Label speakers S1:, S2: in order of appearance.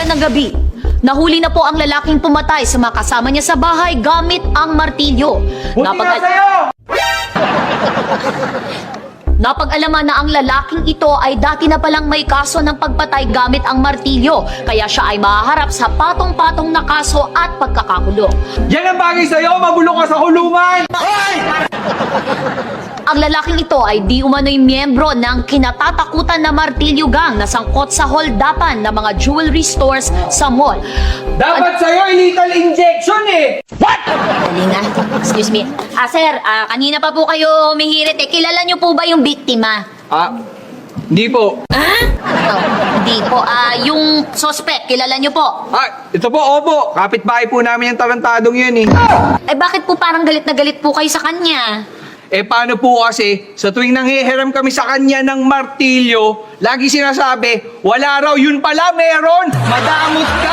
S1: ng gabi, nahuli na po ang lalaking pumatay sa mga kasama niya sa bahay gamit ang martilyo. Napag-alaman na ang lalaking ito ay dati na palang may kaso ng pagpatay gamit ang martilyo, kaya siya ay mahaharap sa patong-patong na kaso at pagkakakulong.
S2: Yan ang bagay sa'yo! Mabulok ka sa kulungan!
S1: Ang lalaking ito ay di umano'y miyembro ng kinatatakutan na Martilyo Gang na sangkot sa holdapan ng mga jewelry stores sa mall.
S2: Dapat sa'yo lethal injection eh!
S1: Dali nga. Excuse me. Sir, kanina pa po kayo humihirit eh. Kilala niyo po ba yung biktima?
S2: Hindi po.
S1: Hindi po. Yung suspect, kilala niyo po?
S2: Ito po, opo. Kapitbahay po namin yung tarantadong yun eh.
S1: Bakit po parang galit na galit po kayo sa kanya?
S2: Paano po kasi, sa tuwing nanghihiram kami sa kanya ng martilyo, lagi sinasabi, wala raw, yun pala meron! Madamot ka!